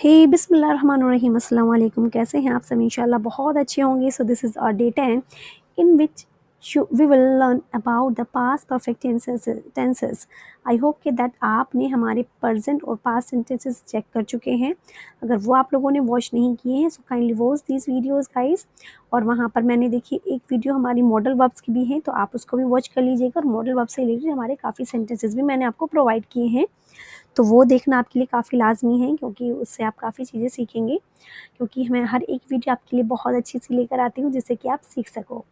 हे बिस्मिल्लाहिर्रहमानिर्रहीम अस्सलाम वालेकुम। कैसे हैं आप सब? इंशाल्लाह बहुत अच्छे होंगे। So this is our day 10 in which we will learn about the past perfect tenses. I hope कि दैट आपने हमारे प्रेजेंट और पास्ट सेंटेंसेस चेक कर चुके हैं। अगर वो आप लोगों ने वॉच नहीं किए हैं so kindly watch these videos guys. और वहाँ पर मैंने देखिए एक वीडियो हमारी मॉडल वर्ब्स की भी है, तो आप उसको भी वॉच कर लीजिएगा। और मॉडल वर्ब से रिलेटेड हमारे काफ़ी सेंटेंसेस भी मैंने आपको प्रोवाइड किए हैं, तो वो देखना आपके लिए काफ़ी लाज़मी है, क्योंकि उससे आप काफ़ी चीज़ें सीखेंगे। क्योंकि मैं हर एक वीडियो आपके लिए बहुत अच्छी सी लेकर आती हूँ जिससे कि आप सीख सको।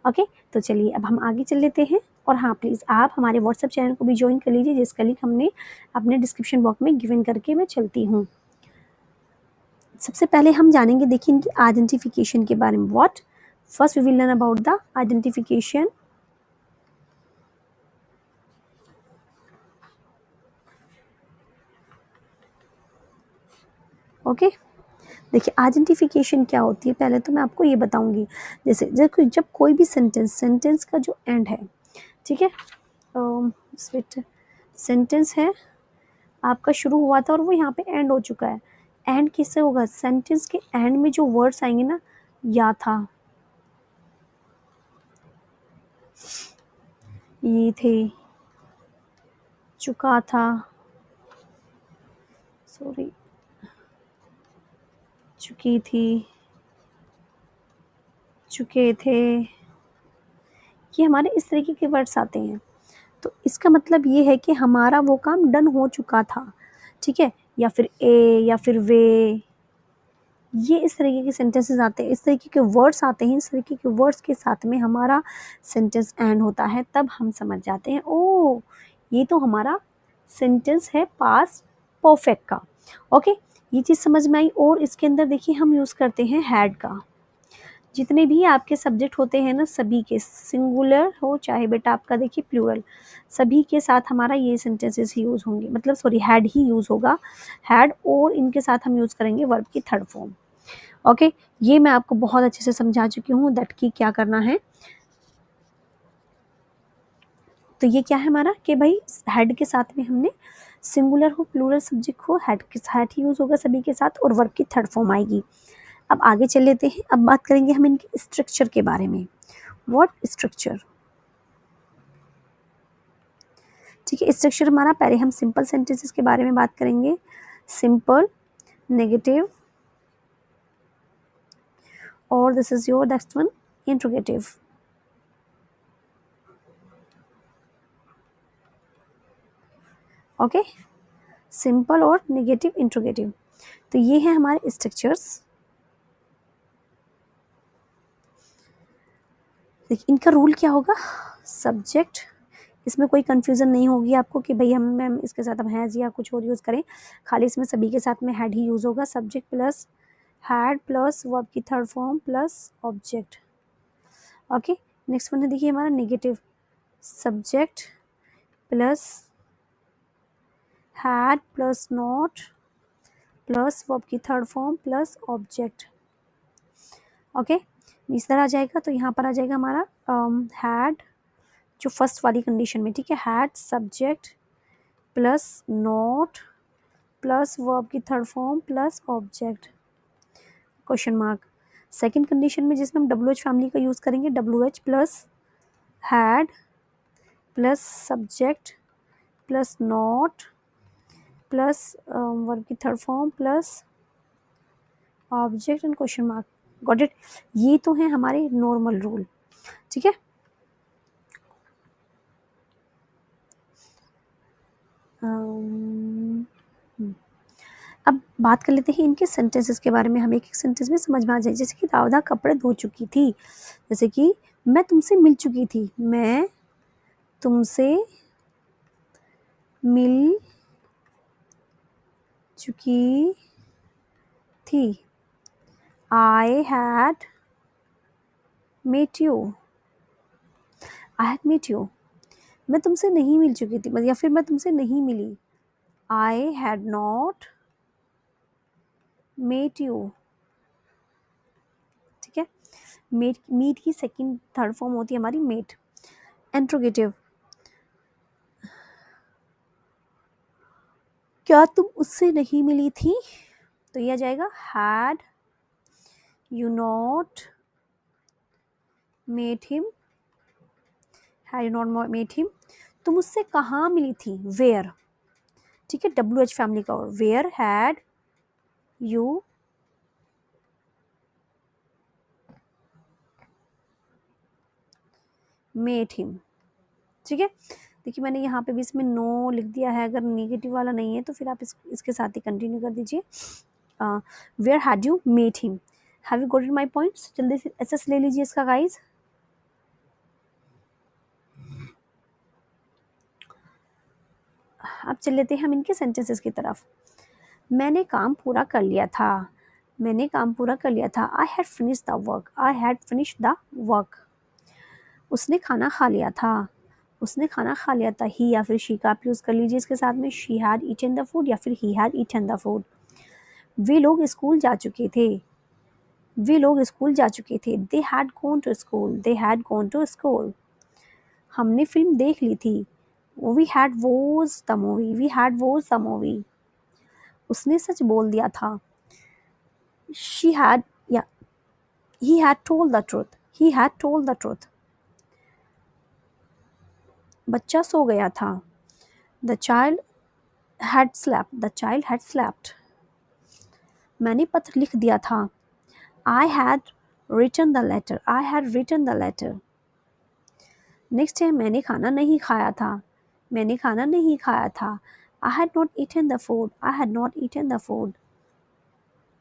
ओके, तो चलिए अब हम आगे चल लेते हैं। और हाँ, प्लीज़ आप हमारे व्हाट्सएप चैनल को भी ज्वाइन कर लीजिए, जिसका लिंक हमने अपने डिस्क्रिप्शन बॉक्स में गिवन करके मैं चलती हूँ। सबसे पहले हम जानेंगे, देखिए, इनकी आइडेंटिफिकेशन के बारे में। What first we will learn about the identification. Okay, देखिए आइडेंटिफिकेशन क्या होती है, पहले तो मैं आपको ये बताऊंगी। जैसे जब कोई भी सेंटेंस का जो एंड है, ठीक है, सेंटेंस है आपका शुरू हुआ था और वो यहाँ पे एंड हो चुका है। एंड किससे होगा? सेंटेंस के एंड में जो वर्ड्स आएंगे ना, या था, ये थे, चुका था, सॉरी, चुकी थी, चुके थे, ये हमारे इस तरीके के वर्ड्स आते हैं। तो इसका मतलब ये है कि हमारा वो काम डन हो चुका था, ठीक है। या फिर ए, या फिर वे, ये इस तरीके के सेंटेंसेस आते हैं, इस तरीके के वर्ड्स आते हैं। इस तरीके के वर्ड्स के साथ में हमारा सेंटेंस एंड होता है, तब हम समझ जाते हैं ओ ये तो हमारा सेंटेंस है पास्ट परफेक्ट का। ओके, ये चीज़ समझ में आई। और इसके अंदर देखिए हम यूज़ करते हैं हैड का। जितने भी आपके सब्जेक्ट होते हैं ना, सभी के, सिंगुलर हो चाहे बेटा आपका देखिए प्लूरल, सभी के साथ हमारा ये सेंटेंसेस ही यूज़ होंगे, मतलब सॉरी हैड ही यूज़ होगा। हैड और इनके साथ हम यूज़ करेंगे वर्ब की थर्ड फॉर्म। ओके, ये मैं आपको बहुत अच्छे से समझा चुकी हूँ दैट की क्या करना है। तो ये क्या है हमारा कि भाई हेड के साथ में हमने सिंगुलर हो प्लूरल सब्जेक्ट हो, हेड के साथ ही यूज़ होगा सभी के साथ, और वर्ब की थर्ड फॉर्म आएगी। अब आगे चल लेते हैं। अब बात करेंगे हम इनके स्ट्रक्चर के बारे में। व्हाट स्ट्रक्चर, ठीक है। स्ट्रक्चर हमारा, पहले हम सिंपल सेंटेंसेस के बारे में बात करेंगे। सिंपल, नेगेटिव, और this is your next one, interrogative. Okay, simple और नेगेटिव, इंट्रोगेटिव, तो ये है हमारे स्ट्रक्चर्स। देखिए इनका रूल क्या होगा, सब्जेक्ट, इसमें कोई कंफ्यूजन नहीं होगी आपको कि भाई हम मैम इसके साथ हम हैज़ या कुछ और यूज़ करें। खाली इसमें सभी के साथ में हैड ही यूज़ होगा। Subject plus had plus verb की third form plus object. Okay, next one है देखिए हमारा negative, subject plus had plus not plus verb की third form plus object. Okay, इस तरह आ जाएगा। तो यहाँ पर आ जाएगा हमारा हैड, जो फर्स्ट वाली कंडीशन में, ठीक है, had subject plus not plus verb की third form plus object, question mark. Second condition में जिसमें हम डब्ल्यू एच फैमिली का यूज़ करेंगे, W H plus had plus subject plus not plus verb की third form plus object and question mark. Got it, ये तो है हमारे नॉर्मल रूल, ठीक है। अब बात कर लेते हैं इनके सेंटेंसेस के बारे में। हम एक एक सेंटेंस में समझ में आ जाए। जैसे कि राधा कपड़े धो चुकी थी, जैसे कि मैं तुमसे मिल चुकी थी, मैं तुमसे मिल चुकी थी, I had met you, I had met you. मैं तुमसे नहीं मिल चुकी थी, या फिर मैं तुमसे नहीं मिली, I had not met you, ठीक है। मेट, मीट की सेकंड थर्ड फॉर्म होती है हमारी मेट। इंट्रोगेटिव, क्या तुम उससे नहीं मिली थी, तो ये आ जाएगा had you not met him, had you not met him, तुम उससे कहाँ मिली थी, वेयर, ठीक है, WH फैमिली का और where had you met him, ठीक है। देखिए मैंने यहाँ पे भी इसमें नो लिख दिया है, अगर नेगेटिव वाला नहीं है तो फिर आप इसके साथ ही कंटिन्यू कर दीजिए। Where had you met him, have you got my points, जल्दी से एसएस ले लीजिए इसका गाइज। अब चल लेते हैं हम इनके सेंटेंसेस की तरफ। मैंने काम पूरा कर लिया था, मैंने काम पूरा कर लिया था, I had finish the work, I had finish the work. उसने खाना खा लिया था, उसने खाना खा लिया था, ही या फिर शी का आप यूज़ कर लीजिए इसके साथ में, she had eaten the food या फिर he had eaten the food. वे लोग स्कूल जा चुके थे, वे लोग स्कूल जा चुके थे, they had gone to school, they had gone to school. हमने फिल्म देख ली थी, we had watch the movie, we had watch the movie. उसने सच बोल दिया था, शी हैड या he had told the truth, he had told the truth. बच्चा सो गया था, the child had slept, the child had slept. मैंने पत्र लिख दिया था, I had written the letter, I had written the letter. Next है मैंने खाना नहीं खाया था, मैंने खाना नहीं खाया था, I had not eaten the food, I had not eaten the food.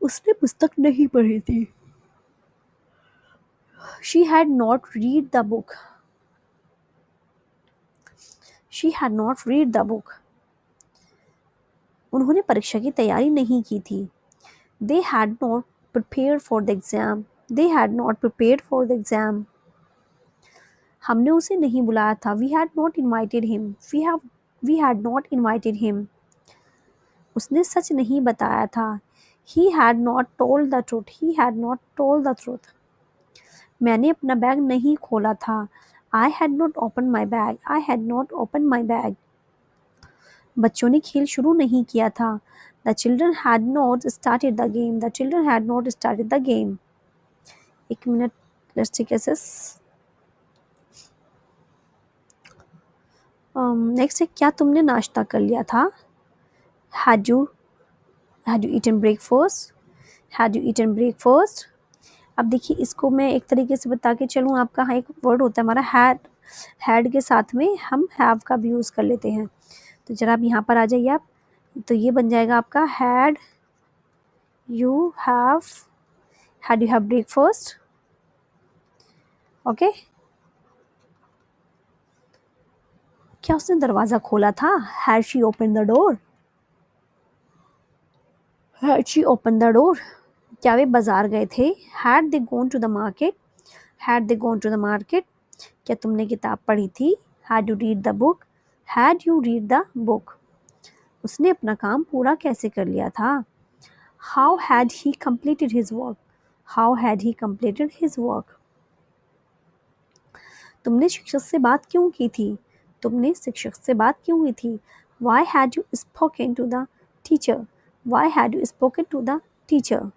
उसने पुस्तक नहीं पढ़ी थी, she had not read the book, she had not read the book. उन्होंने परीक्षा की तैयारी नहीं की थी, they had not prepared for the exam, they had not prepared for the exam. हमने उसे नहीं बुलाया था, we had not invited him, we had not invited him. उसने सच नहीं बताया था, he had not told the truth, he had not told the truth. मैंने अपना बैग नहीं खोला था, I had not open my bag, I had not open my bag. बच्चों ने खेल शुरू नहीं किया था, the children had not started the game, the children had not started the game. एक minute, let's take access. Next है क्या तुमने नाश्ता कर लिया था, had you eaten breakfast, had you eaten breakfast. अब देखिए इसको मैं एक तरीके से बता के चलूँ, आपका हाँ एक वर्ड होता है हमारा हैड के साथ में हम हैव का भी यूज़ कर लेते हैं। तो जरा आप यहाँ पर आ जाइए आप, तो ये बन जाएगा आपका had you have breakfast, okay. क्या उसने दरवाज़ा खोला था, had she open the door, had she open the door. क्या वे बाजार गए थे, had they gone to the market, had they gone to the market. क्या तुमने किताब पढ़ी थी, had you read the book, had you read the book. उसने अपना काम पूरा कैसे कर लिया था, how had he completed his work, how had he completed his work. तुमने शिक्षक से बात क्यों की थी, तुमने शिक्षक से बात क्यों की थी, why had you spoken to the teacher, why had you spoken to the teacher,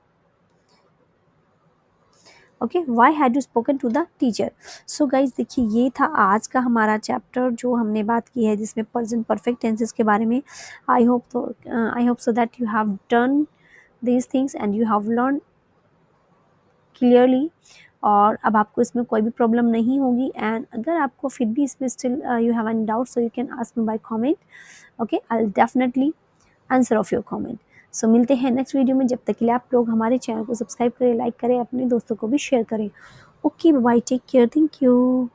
okay, why had you spoken to the teacher. So guys देखिए ये था आज का हमारा चैप्टर जो हमने बात की है जिसमें प्रेजेंट परफेक्ट टेंसेस के बारे में। I hope so that you have done these things and you have learn clearly, और अब आपको इसमें कोई भी प्रॉब्लम नहीं होगी। एंड अगर आपको फिर भी इसमें still you have any doubt, so you can ask me by comment, okay, I will definitely answer of your comment. So मिलते हैं नेक्स्ट वीडियो में, जब तक के लिए आप लोग हमारे चैनल को सब्सक्राइब करें, लाइक करें, अपने दोस्तों को भी शेयर करें। Okay bye, take care, thank you.